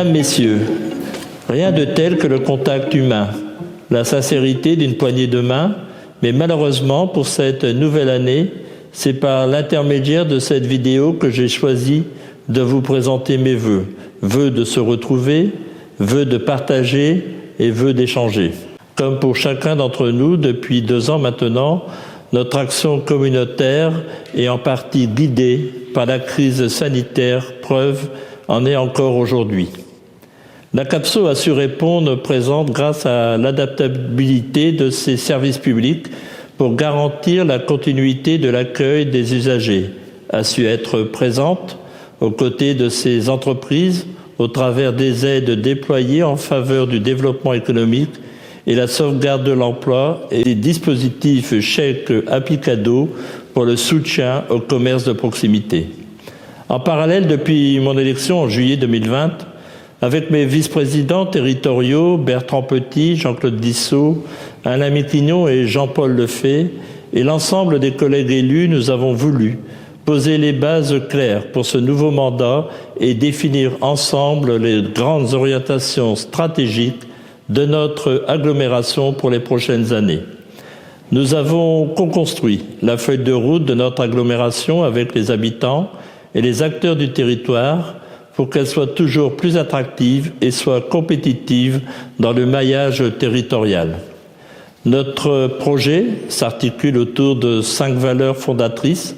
Mesdames, Messieurs, rien de tel que le contact humain, la sincérité d'une poignée de main, mais malheureusement pour cette nouvelle année, c'est par l'intermédiaire de cette vidéo que j'ai choisi de vous présenter mes vœux. Vœux de se retrouver, vœux de partager et vœux d'échanger. Comme pour chacun d'entre nous, depuis 2 ans maintenant, notre action communautaire est en partie guidée par la crise sanitaire, preuve en est encore aujourd'hui. La CAPSO a su répondre présente grâce à l'adaptabilité de ses services publics pour garantir la continuité de l'accueil des usagers, a su être présente aux côtés de ces entreprises au travers des aides déployées en faveur du développement économique et la sauvegarde de l'emploi et des dispositifs chèques Applicado pour le soutien au commerce de proximité. En parallèle, depuis mon élection en juillet 2020, avec mes vice-présidents territoriaux, Bertrand Petit, Jean-Claude Dissot, Alain Miquignon et Jean-Paul Lefay, et l'ensemble des collègues élus, nous avons voulu poser les bases claires pour ce nouveau mandat et définir ensemble les grandes orientations stratégiques de notre agglomération pour les prochaines années. Nous avons co-construit la feuille de route de notre agglomération avec les habitants et les acteurs du territoire pour qu'elle soit toujours plus attractive et soit compétitive dans le maillage territorial. Notre projet s'articule autour de 5 valeurs fondatrices,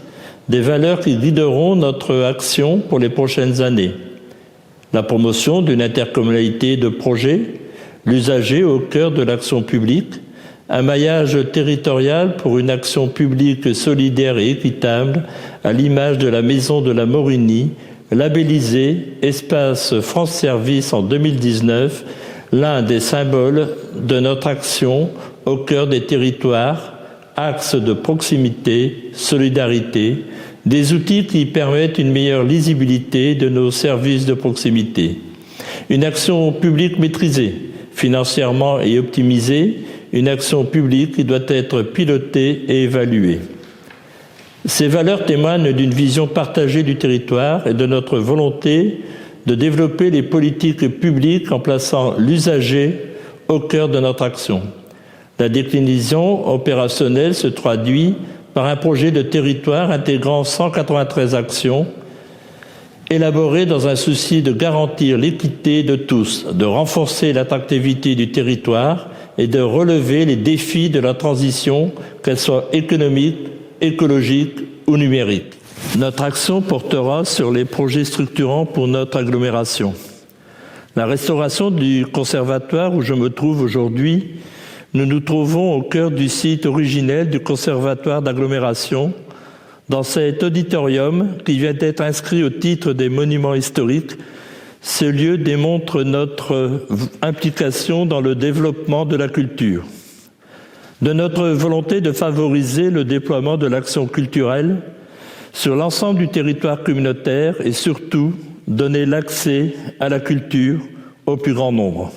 des valeurs qui guideront notre action pour les prochaines années. La promotion d'une intercommunalité de projets, l'usager au cœur de l'action publique, un maillage territorial pour une action publique solidaire et équitable à l'image de la Maison de la Morinie, labellisée Espace France Service en 2019, l'un des symboles de notre action au cœur des territoires, axe de proximité, solidarité, des outils qui permettent une meilleure lisibilité de nos services de proximité. Une action publique maîtrisée, financièrement et optimisée, une action publique qui doit être pilotée et évaluée. Ces valeurs témoignent d'une vision partagée du territoire et de notre volonté de développer les politiques publiques en plaçant l'usager au cœur de notre action. La déclinaison opérationnelle se traduit par un projet de territoire intégrant 193 actions, élaboré dans un souci de garantir l'équité de tous, de renforcer l'attractivité du territoire et de relever les défis de la transition, qu'elle soit économique, écologique ou numérique. Notre action portera sur les projets structurants pour notre agglomération. La restauration du conservatoire où je me trouve aujourd'hui, nous nous trouvons au cœur du site originel du conservatoire d'agglomération, dans cet auditorium qui vient d'être inscrit au titre des monuments historiques. Ce lieu démontre notre implication dans le développement de la culture, de notre volonté de favoriser le déploiement de l'action culturelle sur l'ensemble du territoire communautaire et surtout donner l'accès à la culture au plus grand nombre.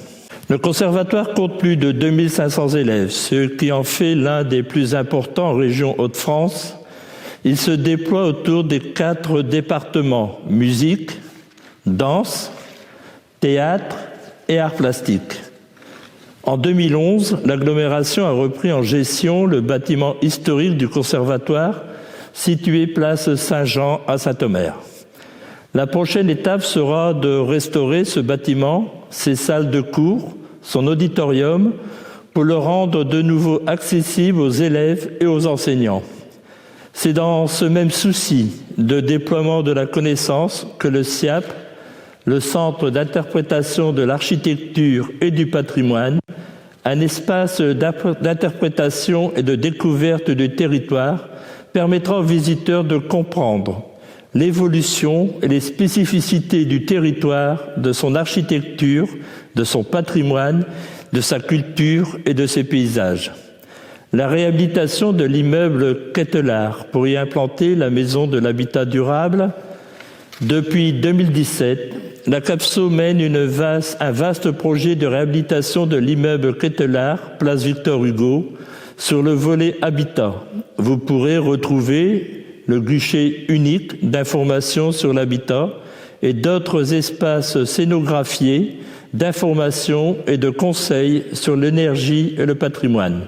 Le conservatoire compte plus de 2500 élèves, ce qui en fait l'un des plus importants en région Hauts-de-France. Il se déploie autour des 4 départements, musique, danse, théâtre et arts plastiques. En 2011, l'agglomération a repris en gestion le bâtiment historique du conservatoire, situé place Saint-Jean à Saint-Omer. La prochaine étape sera de restaurer ce bâtiment, ses salles de cours, son auditorium, pour le rendre de nouveau accessible aux élèves et aux enseignants. C'est dans ce même souci de déploiement de la connaissance que le CIAP, le Centre d'interprétation de l'architecture et du patrimoine, un espace d'interprétation et de découverte du territoire, permettra aux visiteurs de comprendre l'évolution et les spécificités du territoire, de son architecture, de son patrimoine, de sa culture et de ses paysages. La réhabilitation de l'immeuble Kettelard pour y implanter la maison de l'habitat durable. Depuis 2017, la CAPSO mène un vaste projet de réhabilitation de l'immeuble Kettelard, place Victor Hugo, sur le volet habitat. Vous pourrez retrouver le guichet unique d'information sur l'habitat et d'autres espaces scénographiés, d'information et de conseils sur l'énergie et le patrimoine.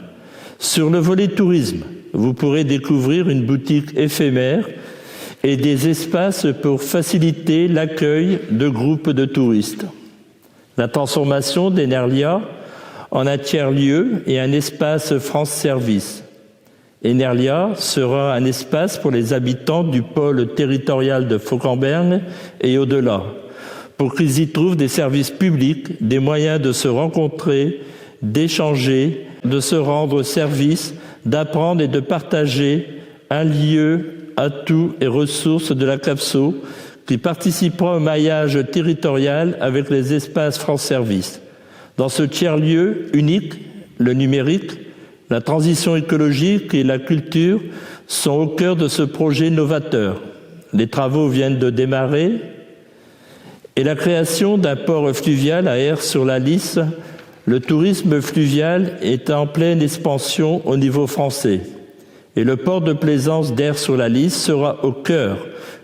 Sur le volet tourisme, vous pourrez découvrir une boutique éphémère et des espaces pour faciliter l'accueil de groupes de touristes. La transformation d'Enerlia en un tiers-lieu et un espace France Service. Enerlia sera un espace pour les habitants du pôle territorial de Fauquembergues et au-delà, pour qu'ils y trouvent des services publics, des moyens de se rencontrer, d'échanger, de se rendre service, d'apprendre et de partager un lieu, atouts et ressources de la CAPSO qui participera au maillage territorial avec les espaces France Service. Dans ce tiers-lieu unique, le numérique, la transition écologique et la culture sont au cœur de ce projet novateur. Les travaux viennent de démarrer et la création d'un port fluvial à Aire-sur-la-Lys, le tourisme fluvial est en pleine expansion au niveau français. Et le port de plaisance d'Aire-sur-la-Lys sera au cœur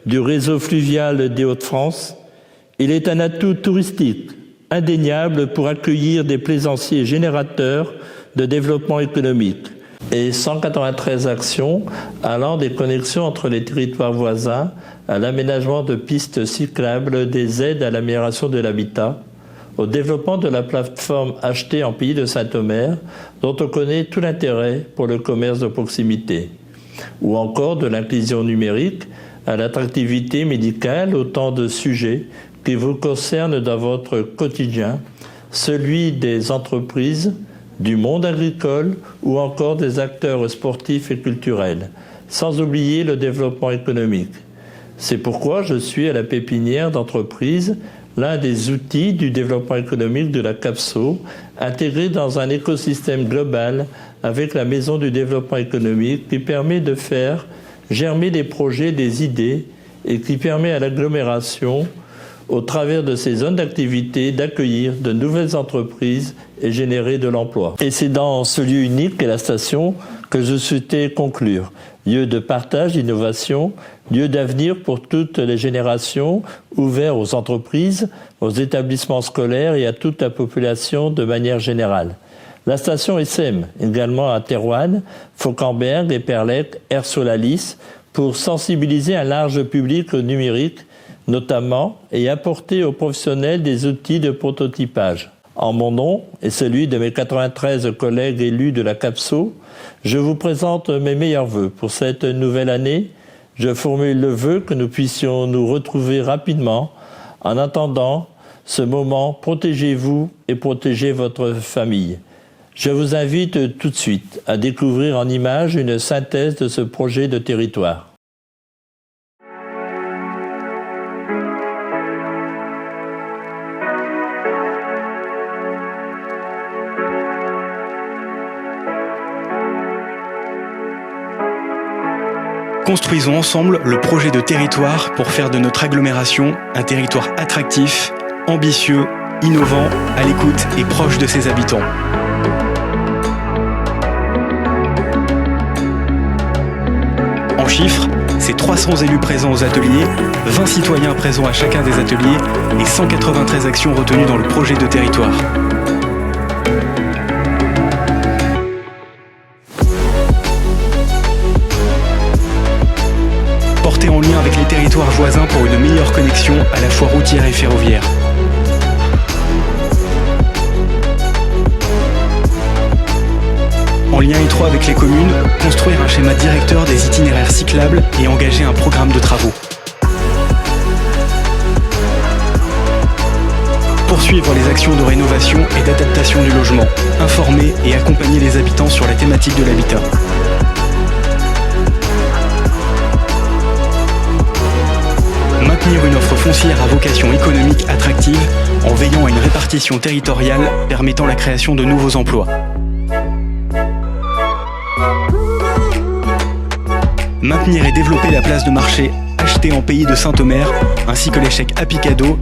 du réseau fluvial des Hauts-de-France. Il est un atout touristique indéniable pour accueillir des plaisanciers générateurs de développement économique. Et 193 actions allant des connexions entre les territoires voisins à l'aménagement de pistes cyclables, des aides à l'amélioration de l'habitat, au développement de la plateforme achetée en pays de Saint-Omer, dont on connaît tout l'intérêt pour le commerce de proximité, ou encore de l'inclusion numérique à l'attractivité médicale, autant de sujets qui vous concernent dans votre quotidien, celui des entreprises, du monde agricole ou encore des acteurs sportifs et culturels, sans oublier le développement économique. C'est pourquoi je suis à la pépinière d'entreprise, l'un des outils du développement économique de la CAPSO, intégré dans un écosystème global avec la Maison du développement économique qui permet de faire germer des projets, des idées et qui permet à l'agglomération, au travers de ces zones d'activité, d'accueillir de nouvelles entreprises et générer de l'emploi. Et c'est dans ce lieu unique qu'est la station que je souhaitais conclure. Lieu de partage, d'innovation, lieu d'avenir pour toutes les générations, ouvert aux entreprises, aux établissements scolaires et à toute la population de manière générale. La station SM, également à Thérouanne, Fauquembergues, Éperlec, Aire-sur-la-Lys, pour sensibiliser un large public au numérique, notamment, et apporter aux professionnels des outils de prototypage. En mon nom et celui de mes 93 collègues élus de la CAPSO, je vous présente mes meilleurs vœux pour cette nouvelle année. Je formule le vœu que nous puissions nous retrouver rapidement. En attendant ce moment, protégez-vous et protégez votre famille. Je vous invite tout de suite à découvrir en images une synthèse de ce projet de territoire. Construisons ensemble le projet de territoire pour faire de notre agglomération un territoire attractif, ambitieux, innovant, à l'écoute et proche de ses habitants. En chiffres, c'est 300 élus présents aux ateliers, 20 citoyens présents à chacun des ateliers et 193 actions retenues dans le projet de territoire. Porté en lien avec les territoires voisins pour une meilleure connexion à la fois routière et ferroviaire. En lien étroit avec les communes, construire un schéma directeur des itinéraires cyclables et engager un programme de travaux. Poursuivre les actions de rénovation et d'adaptation du logement. Informer et accompagner les habitants sur la thématique de l'habitat. Maintenir une offre foncière à vocation économique attractive en veillant à une répartition territoriale permettant la création de nouveaux emplois. Maintenir et développer la place de marché achetée en pays de Saint-Omer ainsi que les chèques Happy Cadeaux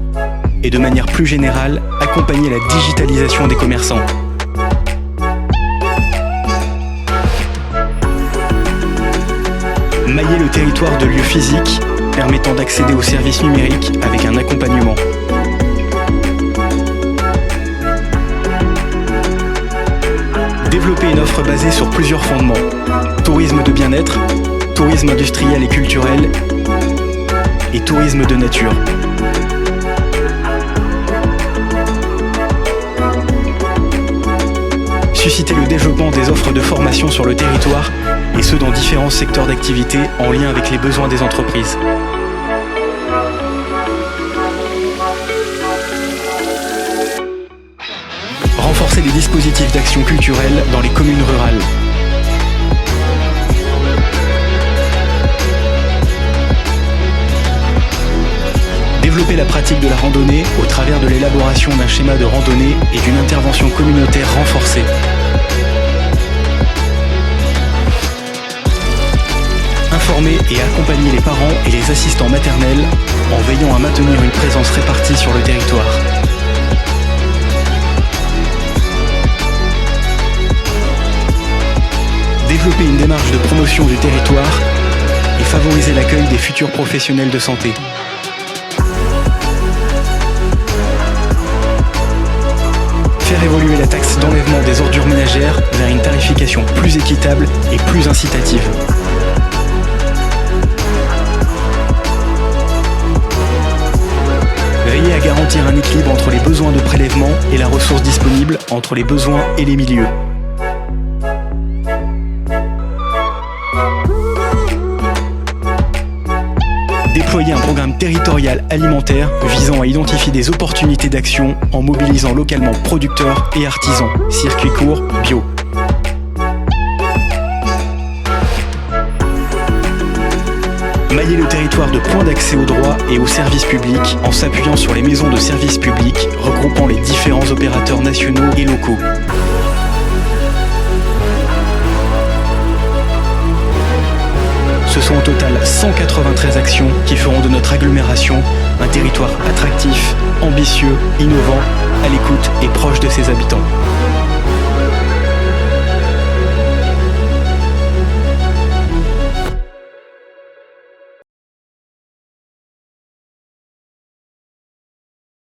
et de manière plus générale accompagner la digitalisation des commerçants. Mailler le territoire de lieux physiques permettant d'accéder aux services numériques avec un accompagnement. Développer une offre basée sur plusieurs fondements. Tourisme de bien-être, tourisme industriel et culturel et tourisme de nature. Susciter le développement des offres de formation sur le territoire et ce dans différents secteurs d'activité en lien avec les besoins des entreprises. Renforcer les dispositifs d'action culturelle dans les communes rurales. Développer la pratique de la randonnée au travers de l'élaboration d'un schéma de randonnée et d'une intervention communautaire renforcée. Informer et accompagner les parents et les assistants maternels en veillant à maintenir une présence répartie sur le territoire. Développer une démarche de promotion du territoire et favoriser l'accueil des futurs professionnels de santé. Faire évoluer la taxe d'enlèvement des ordures ménagères vers une tarification plus équitable et plus incitative. Veiller à garantir un équilibre entre les besoins de prélèvement et la ressource disponible entre les besoins et les milieux. Déployer un programme territorial alimentaire visant à identifier des opportunités d'action en mobilisant localement producteurs et artisans, circuits courts, bio. Mailler le territoire de points d'accès aux droits et aux services publics en s'appuyant sur les maisons de services publics regroupant les différents opérateurs nationaux et locaux. Ce sont au total 193 actions qui feront de notre agglomération un territoire attractif, ambitieux, innovant, à l'écoute et proche de ses habitants.